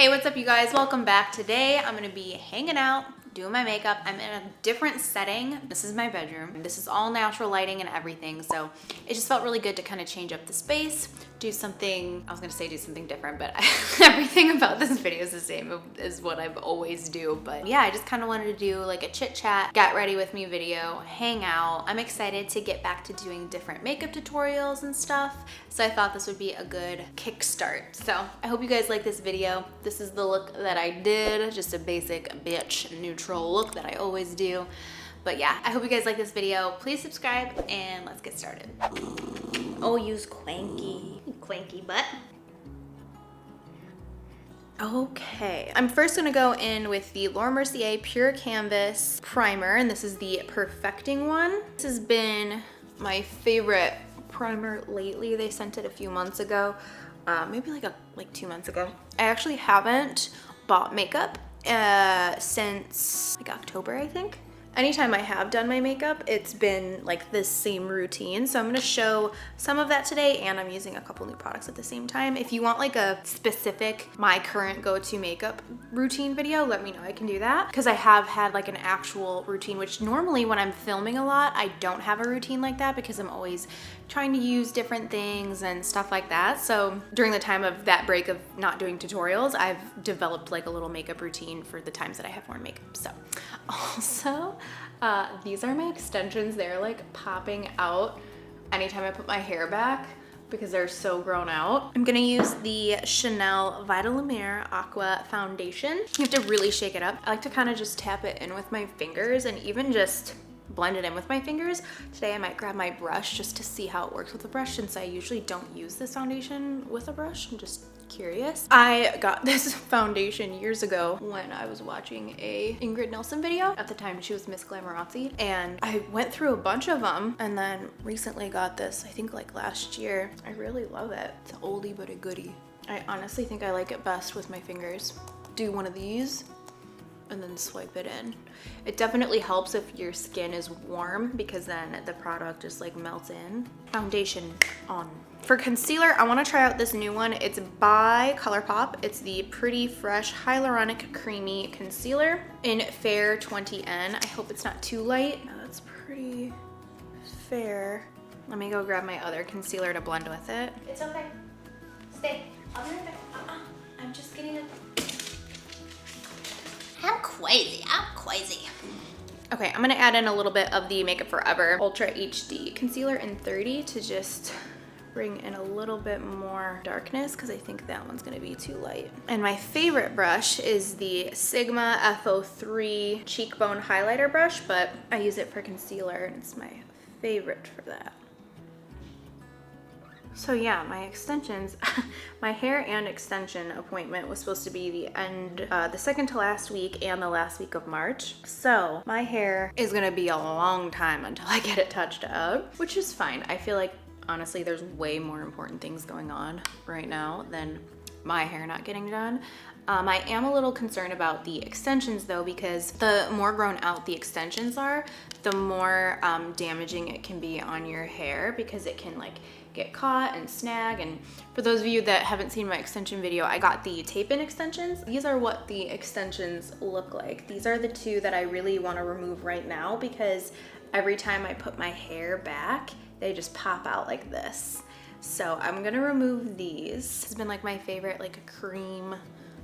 Hey, what's up you guys? Welcome back. Today I'm gonna be hanging out, doing my makeup. I'm in a different setting. This is my bedroom. This is all natural lighting and everything, so it just felt really good to kind of change up the space, do something, I was gonna say do something different, but everything about this video is the same as what I've always do. But yeah, I just kind of wanted to do like a chit chat, get ready with me video, hang out. I'm excited to get back to doing different makeup tutorials and stuff, so I thought this would be a good kickstart. So I hope you guys like this video. This is the look that I did, just a basic bitch neutral look that I always do. But yeah, I hope you guys like this video. Please subscribe and let's get started. Oh, use clanky butt. Okay, I'm first gonna go in with the LauraMercier Pure Canvas Primer, and this is the Perfecting one. This has been my favorite primer lately. They sent it a few months ago, maybe like 2 months ago. I actually haven't bought makeup since like October, I think. Anytime I have done my makeup, it's been like this same routine. So I'm gonna show some of that today, and I'm using a couple new products at the same time. If you want like a specific, my current go-to makeup routine video, let me know, I can do that. Because I have had like an actual routine, which normally when I'm filming a lot, I don't have a routine like that because I'm always trying to use different things and stuff like that. So during the time of that break of not doing tutorials, I've developed like a little makeup routine for the times that I have worn makeup. So also, these are my extensions. They're like popping out anytime I put my hair back because they're so grown out. I'm gonna use the Chanel Vita Lumiere Aqua Foundation. You have to really shake it up. I like to kind of just tap it in with my fingers and even just blend it in with my fingers. Today I might grab my brush just to see how it works with a brush, since I usually don't use this foundation with a brush. I'm just curious. I got this foundation years ago when I was watching a Ingrid Nilsson video. At the time she was Miss Glamorazzi, and I went through a bunch of them and then recently got this, I think like last year. I really love it. It's an oldie but a goodie. I honestly think I like it best with my fingers. Do one of these and then swipe it in. It definitely helps if your skin is warm because then the product just like melts in. Foundation on. For concealer, I wanna try out this new one. It's by Colourpop. It's the Pretty Fresh Hyaluronic Creamy Concealer in Fair 20N. I hope it's not too light. Oh, that's pretty fair. Let me go grab my other concealer to blend with it. It's okay, stay. I'll be right back. I'm just getting a I'm crazy. Okay, I'm gonna add in a little bit of the Makeup Forever Ultra HD Concealer in 30 to just bring in a little bit more darkness because I think that one's gonna be too light. And my favorite brush is the Sigma F03 Cheekbone Highlighter Brush, but I use it for concealer and it's my favorite for that. So yeah, my extensions, my hair and extension appointment was supposed to be the second to last week and the last week of March. So my hair is gonna be a long time until I get it touched up, which is fine. I feel like honestly, there's way more important things going on right now than my hair not getting done. I am a little concerned about the extensions though, because the more grown out the extensions are, the more damaging it can be on your hair because it can like get caught and snag. And for those of you that haven't seen my extension video, I got the tape-in extensions. These are what the extensions look like. These are the two that I really want to remove right now because every time I put my hair back, they just pop out like this. So I'm gonna remove these. This has been like my favorite like cream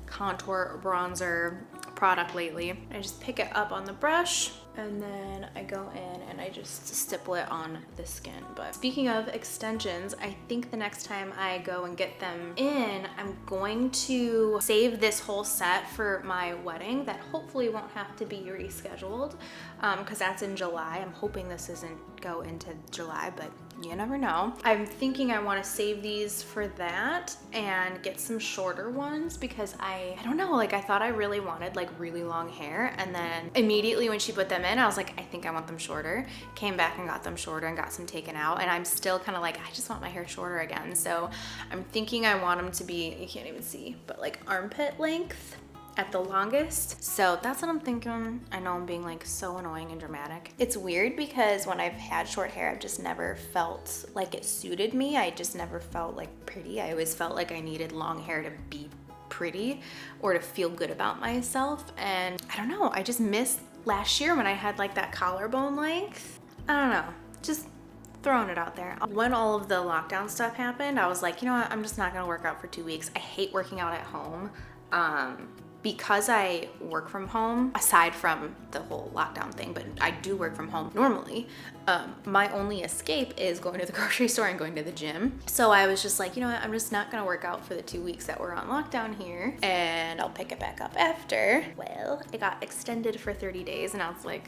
contour bronzer product lately. I just pick it up on the brush and then I go in and I just stipple it on the skin. But speaking of extensions, I think the next time I go and get them in, I'm going to save this whole set for my wedding that hopefully won't have to be rescheduled because that's in July. I'm hoping this doesn't go into July, but you never know. I'm thinking I want to save these for that and get some shorter ones because I don't know, like I thought I really wanted like really long hair, and then immediately when she put them in, I was like, I think I want them shorter. Came back and got them shorter and got some taken out, and I'm still kind of like, I just want my hair shorter again. So I'm thinking I want them to be, you can't even see, but like armpit length at the longest. So that's what I'm thinking. I know I'm being like so annoying and dramatic. It's weird because when I've had short hair, I've just never felt like it suited me. I just never felt like pretty. I always felt like I needed long hair to be pretty or to feel good about myself. And I don't know, I just miss last year when I had like that collarbone length. I don't know, just throwing it out there. When all of the lockdown stuff happened, I was like, you know what, I'm just not gonna work out for 2 weeks. I hate working out at home. Because I work from home, aside from the whole lockdown thing, but I do work from home normally, my only escape is going to the grocery store and going to the gym. So I was just like, you know what, I'm just not gonna work out for the 2 weeks that we're on lockdown here, and I'll pick it back up after. Well, it got extended for 30 days, and I was like,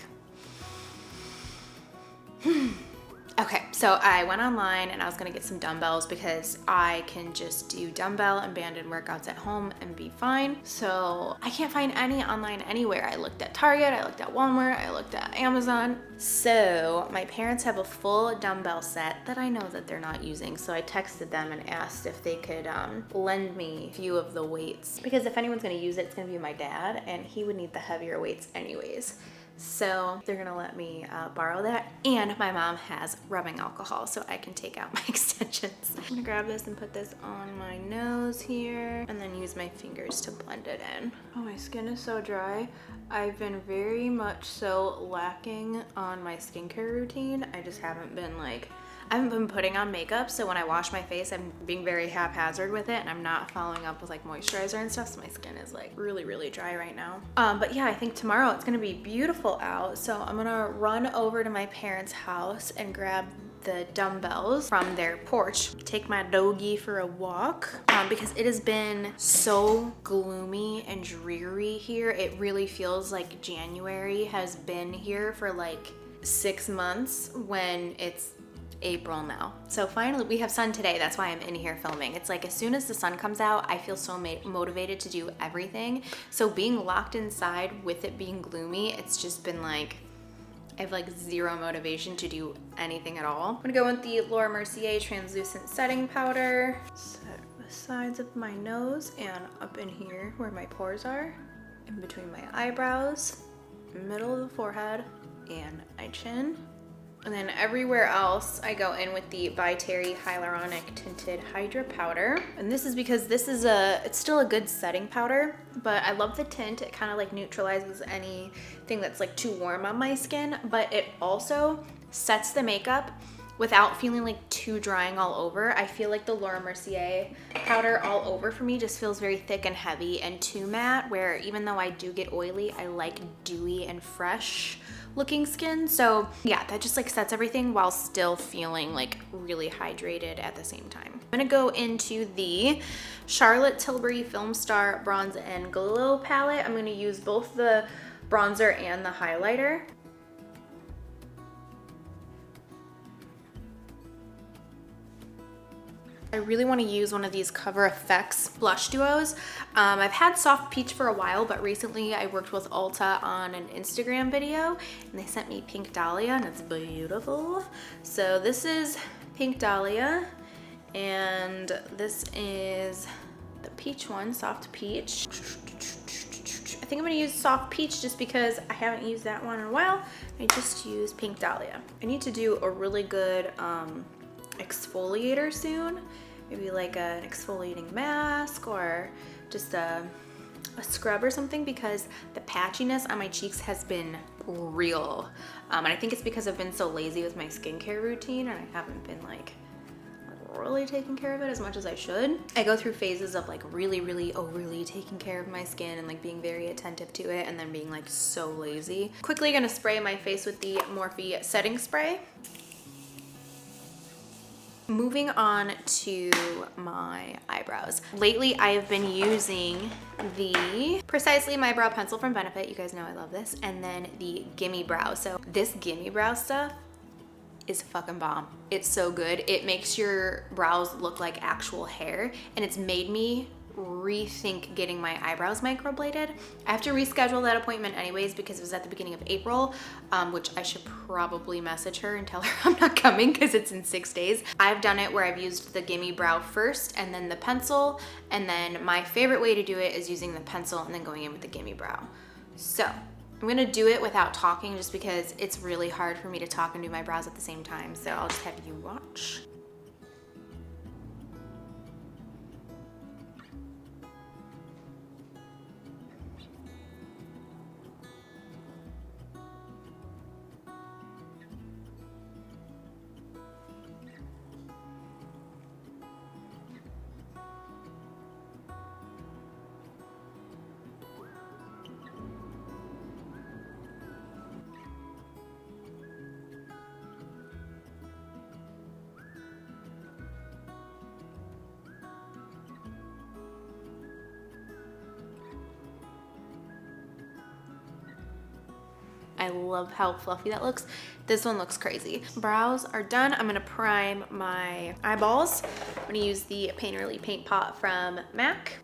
Okay, so I went online and I was gonna get some dumbbells because I can just do dumbbell and banded workouts at home and be fine. So I can't find any online anywhere. I looked at Target, I looked at Walmart, I looked at Amazon. So my parents have a full dumbbell set that I know that they're not using. So I texted them and asked if they could lend me a few of the weights. Because if anyone's gonna use it, it's gonna be my dad, and he would need the heavier weights anyways. So they're gonna let me borrow that, and my mom has rubbing alcohol so I can take out my extensions. I'm gonna grab this and put this on my nose here and then use my fingers to blend it in. Oh, my skin is so dry. I've been very much so lacking on my skincare routine. I just haven't been like, I haven't been putting on makeup, so when I wash my face, I'm being very haphazard with it, and I'm not following up with like moisturizer and stuff, so my skin is like really, really dry right now. But yeah, I think tomorrow it's gonna be beautiful out, so I'm gonna run over to my parents' house and grab the dumbbells from their porch, take my doggy for a walk, because it has been so gloomy and dreary here. It really feels like January has been here for like 6 months when it's April now. So finally we have sun today. That's why I'm in here filming. It's like as soon as the sun comes out, I feel so motivated to do everything. So being locked inside with it being gloomy, it's just been like, I have like zero motivation to do anything at all. I'm gonna go with the LauraMercier Translucent Setting Powder. Set the sides of my nose and up in here where my pores are, in between my eyebrows, middle of the forehead, and my chin. And then everywhere else, I go in with the By Terry Hyaluronic Tinted Hydra Powder. And this is because this is it's still a good setting powder, but I love the tint. It kind of like neutralizes anything that's like too warm on my skin, but it also sets the makeup without feeling like too drying all over. I feel like the LauraMercier powder all over for me just feels very thick and heavy and too matte, where even though I do get oily, I like dewy and fresh looking skin. So yeah, that just like sets everything while still feeling like really hydrated at the same time. I'm gonna go into the Charlotte Tilbury Film Star Bronze and Glow palette. I'm gonna use both the bronzer and the highlighter. I really want to use one of these Cover FX blush duos. I've had Soft Peach for a while, but recently I worked with Ulta on an Instagram video and they sent me Pink Dahlia, and it's beautiful. So this is Pink Dahlia, and this is the peach one, Soft Peach. I think I'm gonna use Soft Peach just because I haven't used that one in a while. I just use Pink Dahlia. I need to do a really good exfoliator soon. Maybe like an exfoliating mask or just a scrub or something, because the patchiness on my cheeks has been real. And I think it's because I've been so lazy with my skincare routine and I haven't been like really taking care of it as much as I should. I go through phases of like really overly taking care of my skin and like being very attentive to it, and then being like so lazy. Quickly gonna spray my face with the Morphe setting spray. Moving on to my eyebrows. Lately, I have been using the Precisely My Brow Pencil from Benefit. You guys know I love this. And then the Gimme Brow. So this Gimme Brow stuff is fucking bomb. It's so good. It makes your brows look like actual hair, and it's made me rethink getting my eyebrows microbladed. I have to reschedule that appointment anyways because it was at the beginning of April, which I should probably message her and tell her I'm not coming because it's in 6 days. I've done it where I've used the Gimme Brow first and then the pencil, and then my favorite way to do it is using the pencil and then going in with the Gimme Brow. So I'm gonna do it without talking just because it's really hard for me to talk and do my brows at the same time. So I'll just have you watch. I love how fluffy that looks. This one looks crazy. Brows are done. I'm gonna prime my eyeballs. I'm gonna use the Painterly Paint Pot from MAC.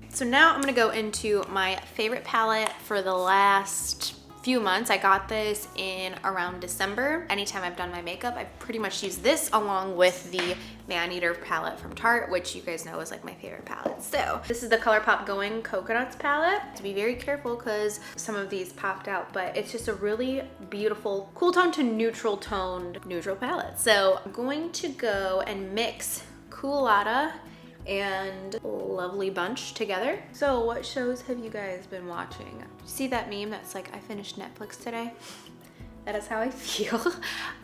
So now I'm gonna go into my favorite palette for the last few months. I got this in around December. Anytime I've done my makeup, I've pretty much used this along with the Maneater palette from Tarte, which you guys know is like my favorite palette. So this is the Colourpop Going Coconuts palette. To be very careful because some of these popped out, but it's just a really beautiful cool tone to neutral toned neutral palette. So I'm going to go and mix Coolata and Lovely Bunch together. So what shows have you guys been watching? See that meme that's like, I finished Netflix today? That is how I feel.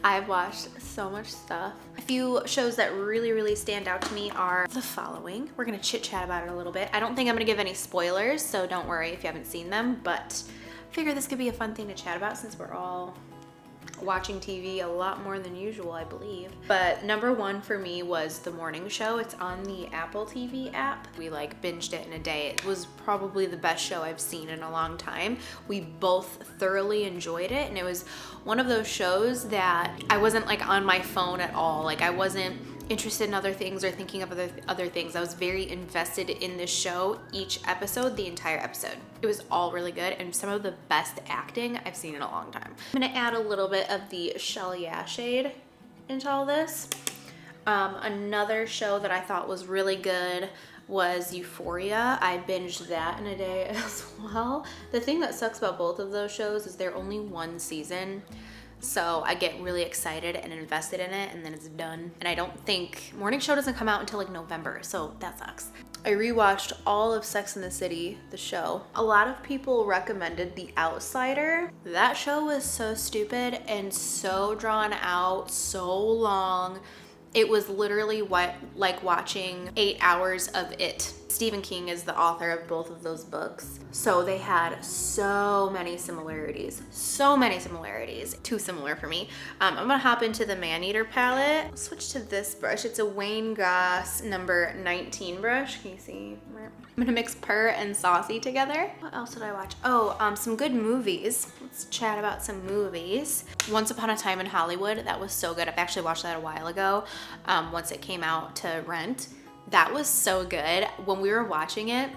I've watched so much stuff. A few shows that really stand out to me are the following. We're gonna chit chat about it a little bit. I don't think I'm gonna give any spoilers, so don't worry if you haven't seen them, but I figure this could be a fun thing to chat about since we're all watching TV a lot more than usual, I believe. But number one for me was The Morning Show. It's on the Apple TV app. We like binged it in a day. It was probably the best show I've seen in a long time. We both thoroughly enjoyed it, and it was one of those shows that I wasn't like on my phone at all. Like I wasn't interested in other things or thinking of other things. I was very invested in this show, each episode, the entire episode. It was all really good and some of the best acting I've seen in a long time. I'm gonna add a little bit of the Shellya shade into all this. Another show that I thought was really good was Euphoria. I binged that in a day as well. The thing that sucks about both of those shows is they're only one season. So I get really excited and invested in it and then it's done. And I don't think, Morning Show doesn't come out until like November, so that sucks. I rewatched all of Sex and the City, the show. A lot of people recommended The Outsider. That show was so stupid and so drawn out, so long. It was literally like watching 8 hours of It. Stephen King is the author of both of those books. So they had so many similarities. Too similar for me. I'm gonna hop into the Maneater palette. I'll switch to this brush. It's a Wayne Goss number 19 brush. Can you see? I'm gonna mix Purr and Saucy together. What else did I watch? Oh, some good movies. Let's chat about some movies. Once Upon a Time in Hollywood, that was so good. I've actually watched that a while ago, once it came out to rent. That was so good. When we were watching it,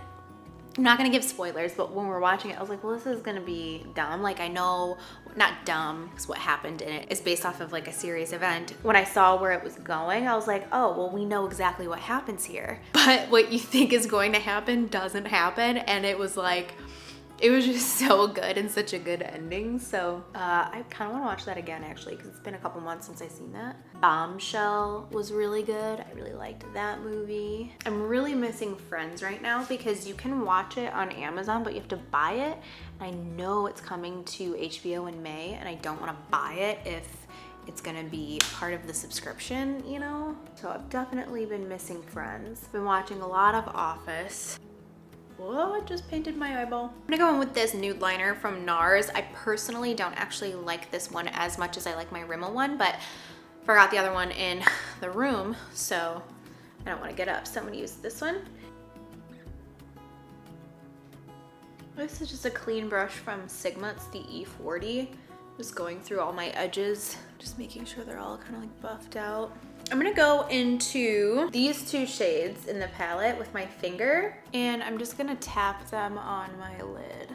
I'm not gonna give spoilers, but when we were watching it, I was like, well, this is gonna be dumb. Like I know, not dumb, because what happened in it is based off of like a serious event. When I saw where it was going, I was like, oh, well, we know exactly what happens here. But what you think is going to happen doesn't happen. And it was like, it was just so good and such a good ending. So I kind of want to watch that again actually, because it's been a couple months since I've seen that. Bombshell was really good. I really liked that movie. I'm really missing Friends right now because you can watch it on Amazon, but you have to buy it. I know it's coming to HBO in May and I don't want to buy it if it's gonna be part of the subscription, you know? So I've definitely been missing Friends. Been watching a lot of Office. Whoa, I just painted my eyeball. I'm gonna go in with this nude liner from NARS. I personally don't actually like this one as much as I like my Rimmel one, but forgot the other one in the room, so I don't wanna get up, so I'm gonna use this one. This is just a clean brush from Sigma, it's the E40. Just going through all my edges, just making sure they're all kind of like buffed out. I'm gonna go into these two shades in the palette with my finger, and I'm just gonna tap them on my lid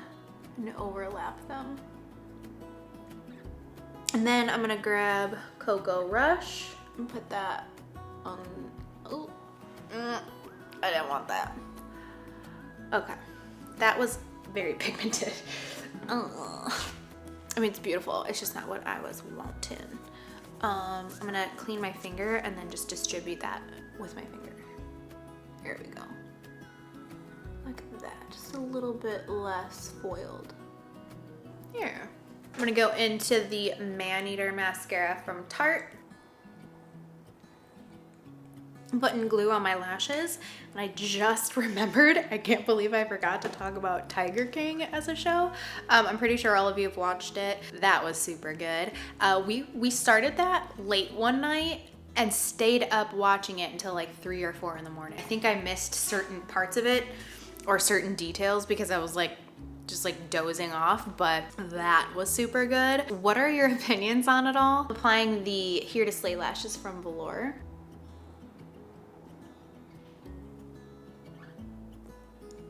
and overlap them. And then I'm gonna grab Cocoa Rush and put that on, oh, I didn't want that. Okay, that was very pigmented. I mean, it's beautiful, it's just not what I was wanting. I'm gonna clean my finger and then just distribute that with my finger. Here we go. Look at that, just a little bit less foiled. Here. I'm gonna go into the Maneater mascara from Tarte. I'm putting glue on my lashes, and I just remembered, I can't believe I forgot to talk about Tiger King as a show. I'm pretty sure all of you have watched it. That was super good. We started that late one night and stayed up watching it until like 3 or 4 in the morning. I think I missed certain parts of it or certain details because I was like just like dozing off, but that was super good. What are your opinions on it all? Applying the Here to Slay lashes from Velour.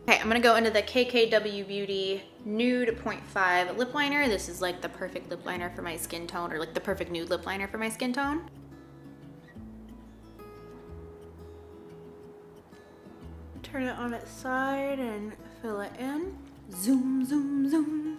Okay, I'm gonna go into the KKW Beauty Nude.5 lip liner. This is like the perfect lip liner for my skin tone, or like the perfect nude lip liner for my skin tone. Turn it on its side and fill it in. Zoom, zoom, zoom.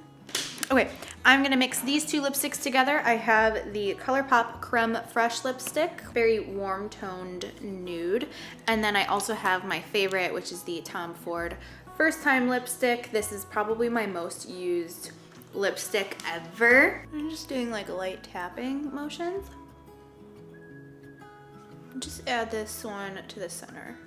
Okay, I'm gonna mix these two lipsticks together. I have the Colourpop Creme Fresh lipstick, very warm toned nude. And then I also have my favorite, which is the Tom Ford First Time lipstick. This is probably my most used lipstick ever. I'm just doing like light tapping motions. Just add this one to the center.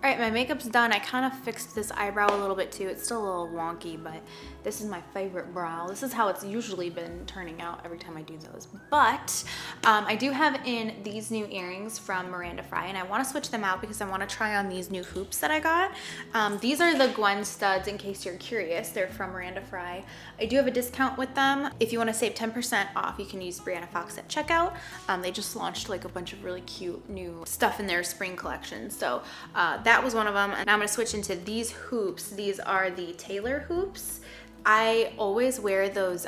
All right, my makeup's done. I kind of fixed this eyebrow a little bit too. It's still a little wonky, but this is my favorite brow. This is how it's usually been turning out every time I do those. But I do have in these new earrings from Miranda Fry, and I want to switch them out because I want to try on these new hoops that I got. These are the Gwen studs, in case you're curious. They're from Miranda Fry. I do have a discount with them. If you want to save 10% off, you can use Brianna Fox at checkout. They just launched like a bunch of really cute new stuff in their spring collection. So that was one of them. And I'm gonna switch into these hoops. These are the Taylor hoops. I always wear those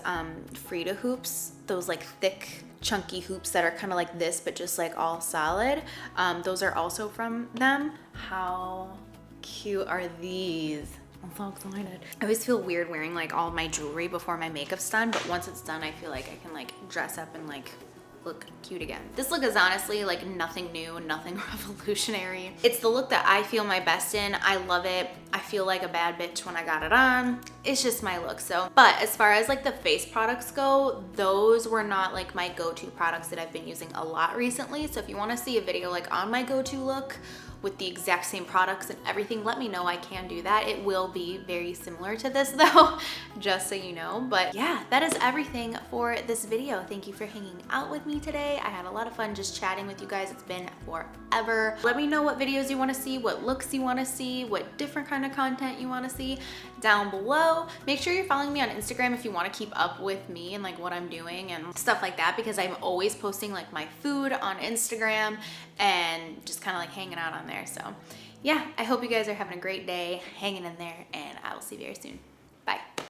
Frida hoops, those like thick, chunky hoops that are kind of like this, but just like all solid. Those are also from them. How cute are these? I'm so excited. I always feel weird wearing like all my jewelry before my makeup's done, but once it's done, I feel like I can like dress up and like look cute again. This look is honestly like nothing new, nothing revolutionary. It's the look that I feel my best in. I love it. I feel like a bad bitch when I got it on. It's just my look. So, but as far as like the face products go, those were not like my go-to products that I've been using a lot recently. So if you want to see a video like on my go-to look with the exact same products and everything, let me know. I can do that. It will be very similar to this though, just so you know. But yeah, that is everything for this video. Thank you for hanging out with me today. I had a lot of fun just chatting with you guys. It's been forever. Let me know what videos you want to see, what looks you want to see, what different kind of content you want to see down below. Make sure you're following me on Instagram if you want to keep up with me and like what I'm doing and stuff like that, because I'm always posting like my food on Instagram and just kind of like hanging out on there. So yeah, I hope you guys are having a great day, hanging in there, and I will see you very soon.